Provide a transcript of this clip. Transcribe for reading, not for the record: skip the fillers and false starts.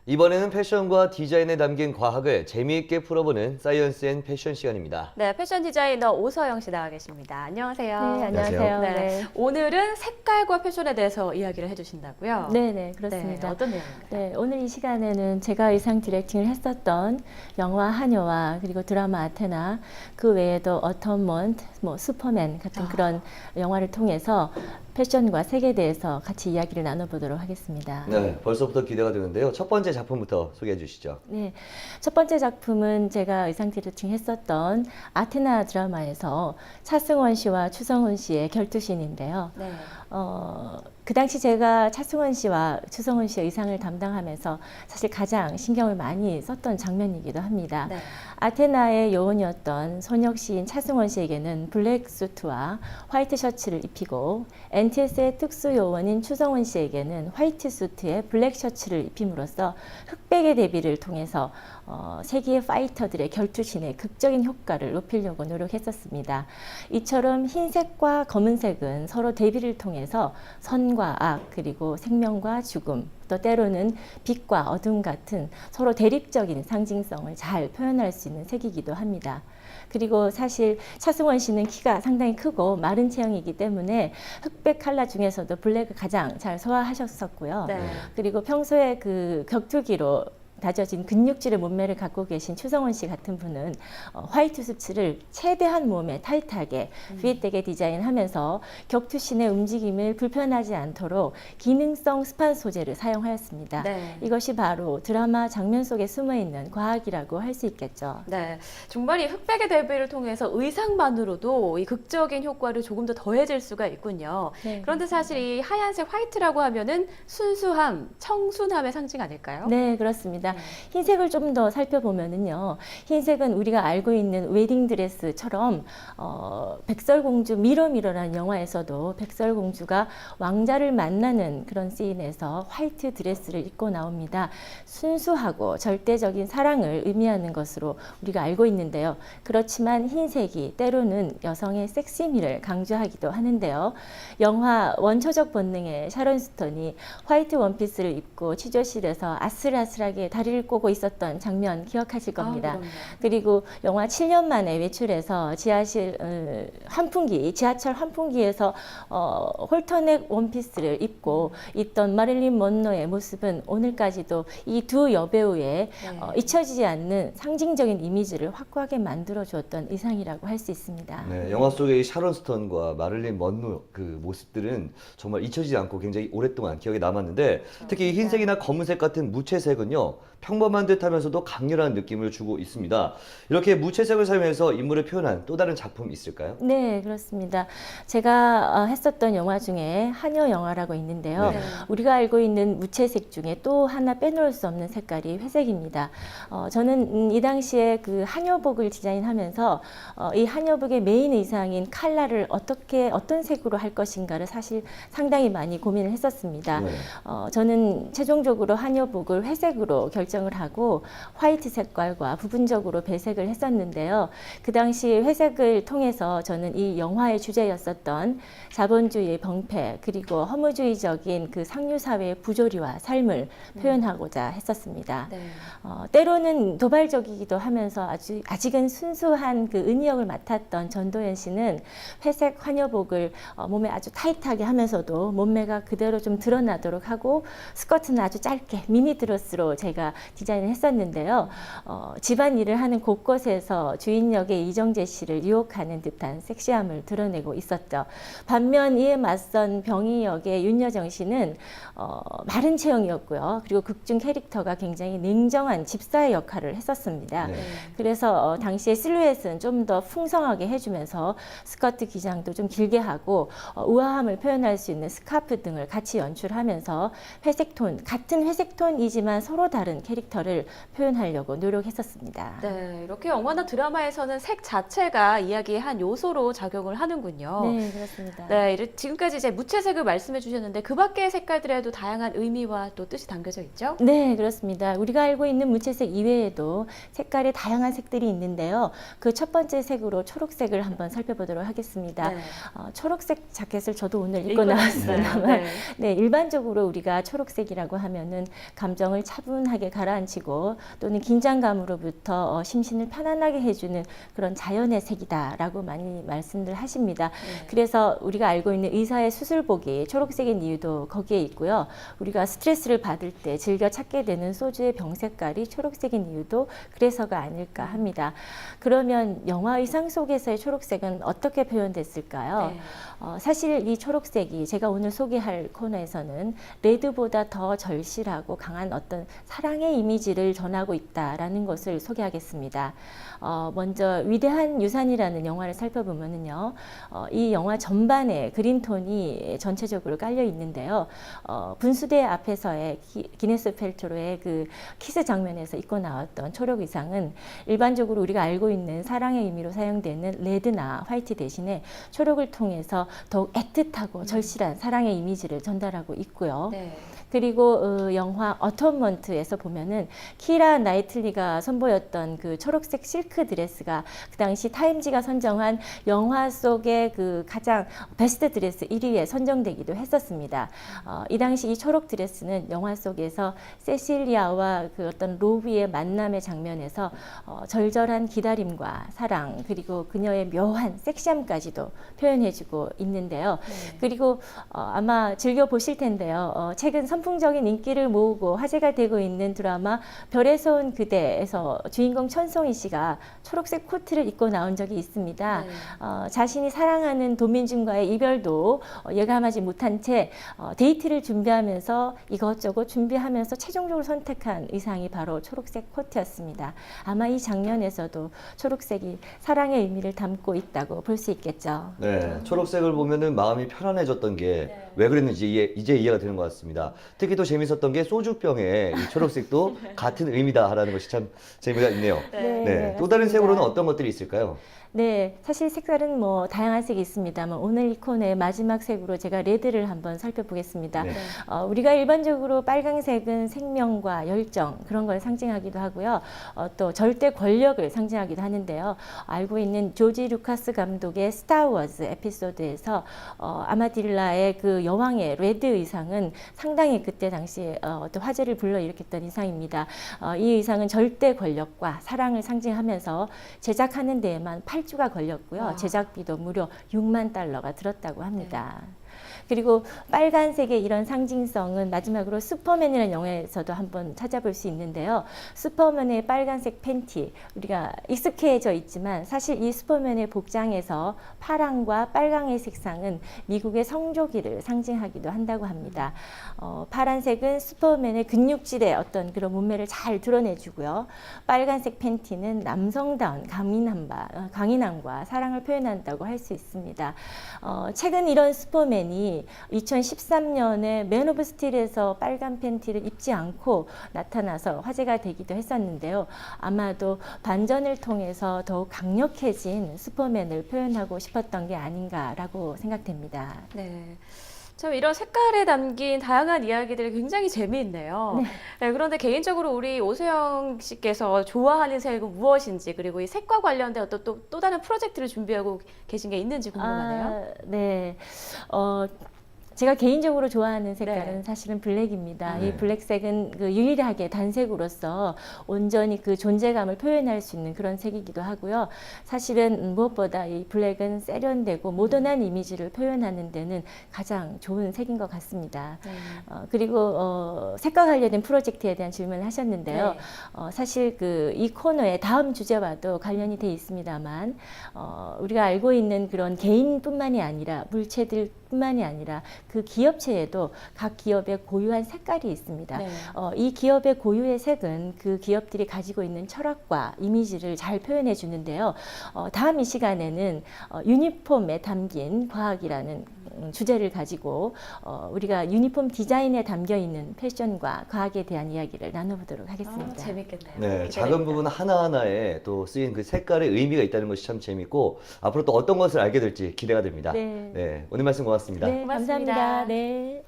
이번에는 패션과 디자인에 담긴 과학을 재미있게 풀어보는 사이언스 앤 패션 시간입니다. 네, 패션 디자이너 오서영 씨 나와 계십니다. 안녕하세요. 네, 안녕하세요. 네. 네. 오늘은 색깔과 패션에 대해서 이야기를 해주신다고요? 네, 그렇습니다. 네, 어떤 내용인가요? 네, 오늘 이 시간에는 제가 의상 디렉팅을 했었던 영화 한여와 그리고 드라마 아테나, 그 외에도 어텀먼트, 슈퍼맨 같은 그런 영화를 통해서 패션과 색에 대해서 같이 이야기를 나눠보도록 하겠습니다. 네, 벌써부터 기대가 되는데요. 첫 번째 작품부터 소개해 주시죠. 네, 첫 번째 작품은 제가 의상 디렉팅 했었던 아테나 드라마에서 차승원 씨와 추성훈 씨의 결투신인데요. 네. 그 당시 제가 차승원 씨와 추성훈 씨의 의상을 담당하면서 사실 가장 신경을 많이 썼던 장면이기도 합니다. 네. 아테나의 요원이었던 손역 시인 차승원 씨에게는 블랙 수트와 화이트 셔츠를 입히고 NTS의 특수 요원인 추성훈 씨에게는 화이트 수트에 블랙 셔츠를 입힘으로써 흑백의 대비를 통해서 세기의 파이터들의 결투신의 극적인 효과를 높이려고 노력했었습니다. 이처럼 흰색과 검은색은 서로 대비를 통해서 선과 악, 그리고 생명과 죽음, 또 때로는 빛과 어둠 같은 서로 대립적인 상징성을 잘 표현할 수 있는 색이기도 합니다. 그리고 사실 차승원 씨는 키가 상당히 크고 마른 체형이기 때문에 흑백 컬러 중에서도 블랙을 가장 잘 소화하셨었고요. 네. 그리고 평소에 그 격투기로 다져진 근육질의 몸매를 갖고 계신 추성훈 씨 같은 분은 화이트 수츠를 최대한 몸에 타이트하게 핏되게 디자인하면서 격투신의 움직임을 불편하지 않도록 기능성 스판 소재를 사용하였습니다. 네. 이것이 바로 드라마 장면 속에 숨어있는 과학이라고 할 수 있겠죠. 네, 정말 이 흑백의 대비를 통해서 의상만으로도 이 극적인 효과를 조금 더 더해질 수가 있군요. 네, 그런데 사실 이 하얀색 화이트라고 하면은 순수함, 청순함의 상징 아닐까요? 네, 그렇습니다. 흰색을 좀 더 살펴보면은요, 흰색은 우리가 알고 있는 웨딩 드레스처럼 백설공주 미러미러라는 영화에서도 백설공주가 왕자를 만나는 그런 씬에서 화이트 드레스를 입고 나옵니다. 순수하고 절대적인 사랑을 의미하는 것으로 우리가 알고 있는데요. 그렇지만 흰색이 때로는 여성의 섹시미를 강조하기도 하는데요. 영화 원초적 본능의 샤론 스톤이 화이트 원피스를 입고 취조실에서 아슬아슬하게 다리를 꼬고 있었던 장면 기억하실 겁니다. 그리고 영화 7년 만에 외출해서 지하철 환풍기에서 홀터넥 원피스를 입고 있던 마릴린 먼로의 모습은 오늘까지도 이 두 여배우의 잊혀지지 않는 상징적인 이미지를 확고하게 만들어 주었던 의상이라고 할 수 있습니다. 네, 영화 속의 샤론 스톤과 마릴린 먼로 그 모습들은 정말 잊혀지지 않고 굉장히 오랫동안 기억에 남았는데, 특히 흰색이나 검은색 같은 무채색은요, 평범한 듯하면서도 강렬한 느낌을 주고 있습니다. 이렇게 무채색을 사용해서 인물을 표현한 또 다른 작품 있을까요? 네, 그렇습니다. 제가 했었던 영화 중에 한여 영화라고 있는데요. 네. 우리가 알고 있는 무채색 중에 또 하나 빼놓을 수 없는 색깔이 회색입니다. 저는 이 당시에 그 한여복을 디자인하면서 이 한여복의 메인 의상인 칼라를 어떤 색으로 할 것인가를 사실 상당히 많이 고민을 했었습니다. 네. 저는 최종적으로 한여복을 회색으로 결정을 하고 화이트 색깔과 부분적으로 배색을 했었는데요. 그 당시 회색을 통해서 저는 이 영화의 주제였었던 자본주의의 병폐, 그리고 허무주의적인 그 상류사회의 부조리와 삶을 표현하고자 했었습니다. 네. 때로는 도발적이기도 하면서 아직은 순수한 그 은희역을 맡았던 전도연 씨는 회색 환여복을 몸에 아주 타이트하게 하면서도 몸매가 그대로 좀 드러나도록 하고, 스커트는 아주 짧게 미니 드레스로 제가 디자인을 했었는데요. 집안일을 하는 곳곳에서 주인 역의 이정재 씨를 유혹하는 듯한 섹시함을 드러내고 있었죠. 반면 이에 맞선 병희 역의 윤여정 씨는 마른 체형이었고요. 그리고 극중 캐릭터가 굉장히 냉정한 집사의 역할을 했었습니다. 네. 그래서 당시에 실루엣은 좀 더 풍성하게 해주면서 스커트 기장도 좀 길게 하고 우아함을 표현할 수 있는 스카프 등을 같이 연출하면서 같은 회색톤이지만 서로 다른 캐릭터를 표현하려고 노력했었습니다. 네, 이렇게 영화나 드라마에서는 색 자체가 이야기의 한 요소로 작용을 하는군요. 네, 그렇습니다. 네, 지금까지 이제 무채색을 말씀해 주셨는데 그 밖의 색깔들에도 다양한 의미와 또 뜻이 담겨져 있죠? 네, 그렇습니다. 우리가 알고 있는 무채색 이외에도 색깔의 다양한 색들이 있는데요. 그 첫 번째 색으로 초록색을 한번 살펴보도록 하겠습니다. 네. 초록색 자켓을 저도 오늘 입고 나왔습니다만, 네. 네, 일반적으로 우리가 초록색이라고 하면은 감정을 차분하게 차분하게 가라앉히고 또는 긴장감으로부터 심신을 편안하게 해주는 그런 자연의 색이다라고 많이 말씀들 하십니다. 네. 그래서 우리가 알고 있는 의사의 수술복이 초록색인 이유도 거기에 있고요. 우리가 스트레스를 받을 때 즐겨 찾게 되는 소주의 병 색깔이 초록색인 이유도 그래서가 아닐까 합니다. 그러면 영화 의상 속에서의 초록색은 어떻게 표현됐을까요? 네. 사실 이 초록색이 제가 오늘 소개할 코너에서는 레드보다 더 절실하고 강한 어떤 사랑의 이미지를 전하고 있다라는 것을 소개하겠습니다. 먼저 위대한 유산이라는 영화를 살펴보면은요, 이 영화 전반에 그린톤이 전체적으로 깔려 있는데요. 분수대 앞에서의 기네스 펠트로의 그 키스 장면에서 입고 나왔던 초록 의상은 일반적으로 우리가 알고 있는 사랑의 의미로 사용되는 레드나 화이트 대신에 초록을 통해서 더욱 애틋하고 절실한 사랑의 이미지를 전달하고 있고요. 네. 그리고 영화 어텀먼트에서 보면은 키라 나이틀리가 선보였던 그 초록색 실크 드레스가 그 당시 타임지가 선정한 영화 속의 그 가장 베스트 드레스 1위에 선정되기도 했었습니다. 이 당시 이 초록 드레스는 영화 속에서 세실리아와 그 어떤 로비의 만남의 장면에서 절절한 기다림과 사랑 그리고 그녀의 묘한 섹시함까지도 표현해주고 있는데요. 네. 그리고 아마 즐겨 보실 텐데요. 최근 선풍적인 인기를 모으고 화제가 되고 있는 드라마 별에서 온 그대에서 주인공 천송이 씨가 초록색 코트를 입고 나온 적이 있습니다. 네. 자신이 사랑하는 도민준과의 이별도 예감하지 못한 채 데이트를 준비하면서 이것저것 준비하면서 최종적으로 선택한 의상이 바로 초록색 코트였습니다. 아마 이 장면에서도 초록색이 사랑의 의미를 담고 있다고 볼 수 있겠죠. 네, 초록색을 보면은 마음이 편안해졌던 게 네. 왜 그랬는지 이제 이해가 되는 것 같습니다. 특히 또 재밌었던 게 소주병에 이 초록색도 같은 의미다라는 것이 참 재미가 있네요. 네. 네, 또 다른 색으로는 어떤 것들이 있을까요? 네, 사실 색깔은 뭐 다양한 색이 있습니다만 오늘 이 코너의 마지막 색으로 제가 레드를 한번 살펴보겠습니다. 네. 우리가 일반적으로 빨강색은 생명과 열정 그런 걸 상징하기도 하고요. 또 절대 권력을 상징하기도 하는데요. 알고 있는 조지 루카스 감독의 스타워즈 에피소드에서 아마딜라의 그 여왕의 레드 의상은 상당히 그때 당시에 어떤 화제를 불러일으켰던 의상입니다. 이 의상은 절대 권력과 사랑을 상징하면서 제작하는 데에만 8주가 걸렸고요. 와. 제작비도 무려 6만 달러가 들었다고 합니다. 그리고 빨간색의 이런 상징성은 마지막으로 슈퍼맨이라는 영화에서도 한번 찾아볼 수 있는데요. 슈퍼맨의 빨간색 팬티, 우리가 익숙해져 있지만 사실 이 슈퍼맨의 복장에서 파랑과 빨강의 색상은 미국의 성조기를 상징하기도 한다고 합니다. 파란색은 슈퍼맨의 근육질의 어떤 그런 몸매를 잘 드러내주고요. 빨간색 팬티는 남성다운 강인함과 사랑을 표현한다고 할 수 있습니다. 최근 이런 슈퍼맨이 2013년에 맨 오브 스틸에서 빨간 팬티를 입지 않고 나타나서 화제가 되기도 했었는데요. 아마도 반전을 통해서 더욱 강력해진 슈퍼맨을 표현하고 싶었던 게 아닌가라고 생각됩니다. 네. 참 이런 색깔에 담긴 다양한 이야기들이 굉장히 재미있네요. 네, 그런데 개인적으로 우리 오소영 씨께서 좋아하는 색은 무엇인지 그리고 이 색과 관련된 어떤 또 다른 프로젝트를 준비하고 계신 게 있는지 궁금하네요. 네. 제가 개인적으로 좋아하는 색깔은 네. 사실은 블랙입니다. 네. 이 블랙색은 그 유일하게 단색으로서 온전히 그 존재감을 표현할 수 있는 그런 색이기도 하고요. 사실은 무엇보다 이 블랙은 세련되고 모던한 이미지를 표현하는 데는 가장 좋은 색인 것 같습니다. 네. 그리고 색과 관련된 프로젝트에 대한 질문을 하셨는데요. 네. 사실 그 이 코너의 다음 주제와도 관련이 돼 있습니다만 우리가 알고 있는 그런 개인뿐만이 아니라 물체들뿐만이 아니라 그 기업체에도 각 기업의 고유한 색깔이 있습니다. 네. 이 기업의 고유의 색은 그 기업들이 가지고 있는 철학과 이미지를 잘 표현해 주는데요. 다음 이 시간에는 유니폼에 담긴 과학이라는 주제를 가지고 우리가 유니폼 디자인에 담겨 있는 패션과 과학에 대한 이야기를 나눠보도록 하겠습니다. 재밌겠네요. 네, 기대됩니다. 작은 부분 하나하나에 또 쓰인 그 색깔의 의미가 있다는 것이 참 재밌고 앞으로 또 어떤 것을 알게 될지 기대가 됩니다. 네. 네, 오늘 말씀 고맙습니다. 네, 고맙습니다. 감사합니다. 네.